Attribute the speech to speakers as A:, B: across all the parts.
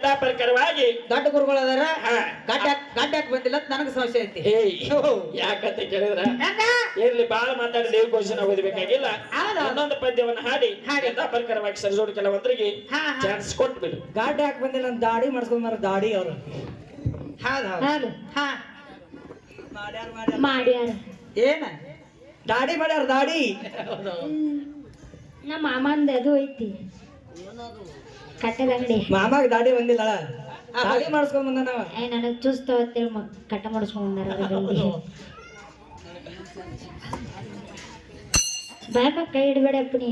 A: ಯಥಾ ಪ್ರಕಾರವಾಗಿ
B: ದೊಡ್ಡ ಗುರುಗಳು ಅದಾರ
A: ಹಾ.
B: ಗಡ್ಡ ಬಂದಿಲ್ಲ ಅಂತ ನನಗೆ ಸಮಸ್ಯೆ ಐತಿ.
A: ಏಯ್ ಯಾಕಂತ ಕೇಳಿದ್ರ ಇರ್ಲಿ ಬಾಳ ಮಾತಾಡಿ ದೇವ್ ಘೋಷಣೆ ಓದಬೇಕಾಗಿಲ್ಲ.
B: ಹೌದು.
A: ಇನ್ನೊಂದು ಪದ್ಯವನ್ನು ಹಾಡಿ ಯಥಾ ಪ್ರಕಾರವಾಗಿ ಸರಿಸೋಡು ಕೆಲವಂತರಿಗೆ
B: ಹಾ, ಹಾ.
A: ಚಾನ್ಸ್ ಕೊಟ್ಬಿಡು.
C: ಗಾಡಿ ಹಾಕಿ ಬಂದಿಲ್ಲ ಅಂತ ದಾಡಿ ಮಾಡಿಸ್ಕೊಂಡ್ ದಾಡಿ ಅವರು
B: ಹೌದು
D: ಹೌದು
B: ಹಾ
D: ಮಾಡ್ಯಾರ.
B: ಏನ
C: ದಾಡಿ ಮಾಡ್ಯಾರ ದಾಡಿ.
D: ನಮ್ಮ ಮಾಮಂದ ಅದು ಐತಿ ಕಟ್ಟದ ಅಂಗಡಿ.
C: ಮಾಮಾಗ ದಾಡಿ ಬಂದಿಲ್ಲ ದಾಡಿ ಮಾಡಿಸ್ಕೊಂಡ್ ಬಂದ ನಾವ.
D: ನನಗ್ ಚುಸ್ತ ಅಂತೇಳಿ ಕಟ್ಟ ಮಾಡಿಸ್ಕೊಂಡ್ ಬಾಯ್ ಕೈ ಇಡಬೇಡಪ್ಪ ನೀ.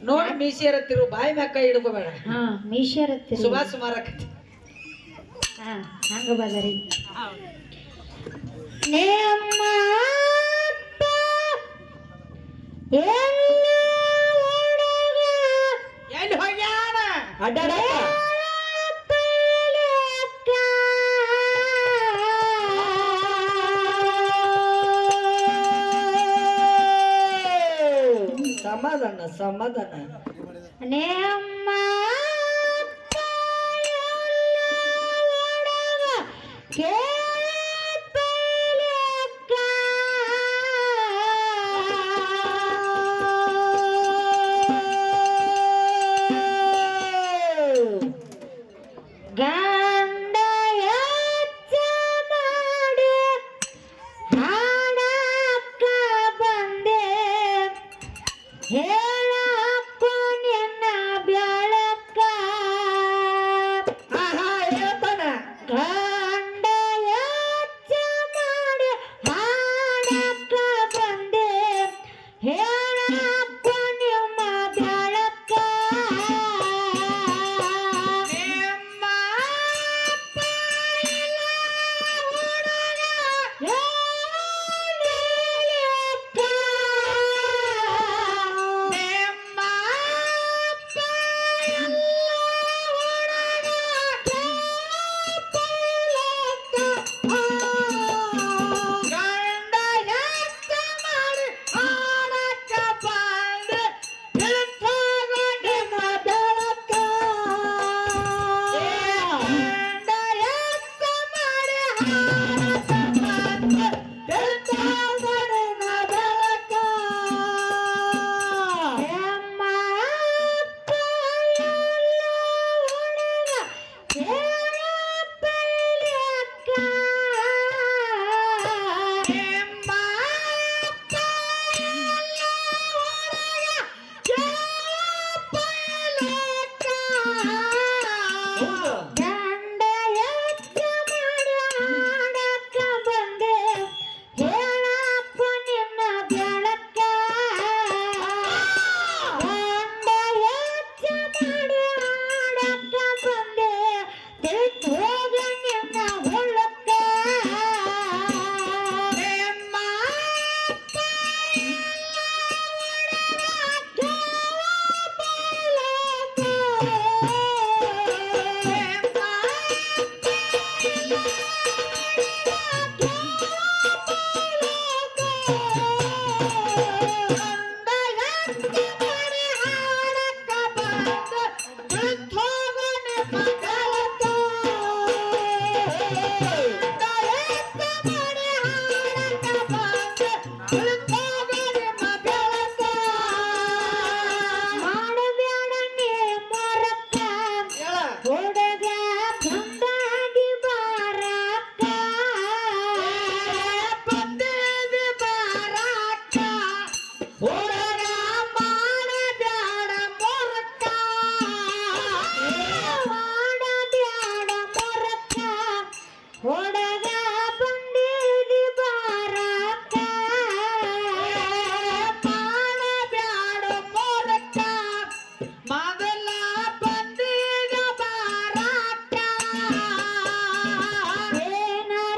B: ನೋಡಿ ಮೀಸಿಯರತ್ತಿರು ಬಾಯಿ ಮ್ಯಾಕ ಕೈ ಹಿಡ್ಕೋಬೇಡ.
D: ಹಾ ಮೀಶರತ್ತಿ
B: ಸುಮಾರು ಆಕತಿ.
D: ಹಾ ಹಂಗ ಬದರಿ ನೇಮ್ಮ ಅಪ್ಪ ಎಲ್ಲ ಹುಡುಗ
B: ಎಲ್ಲಿ ಹೋಗ್ಯಾನ
C: ಅಡ್ಡಾಡ
D: ಪೈಲಕ್ಕ.
C: ಸಮಾಧಾನ ಸಮಾಧಾನ.
D: ನೇಮ್ಮ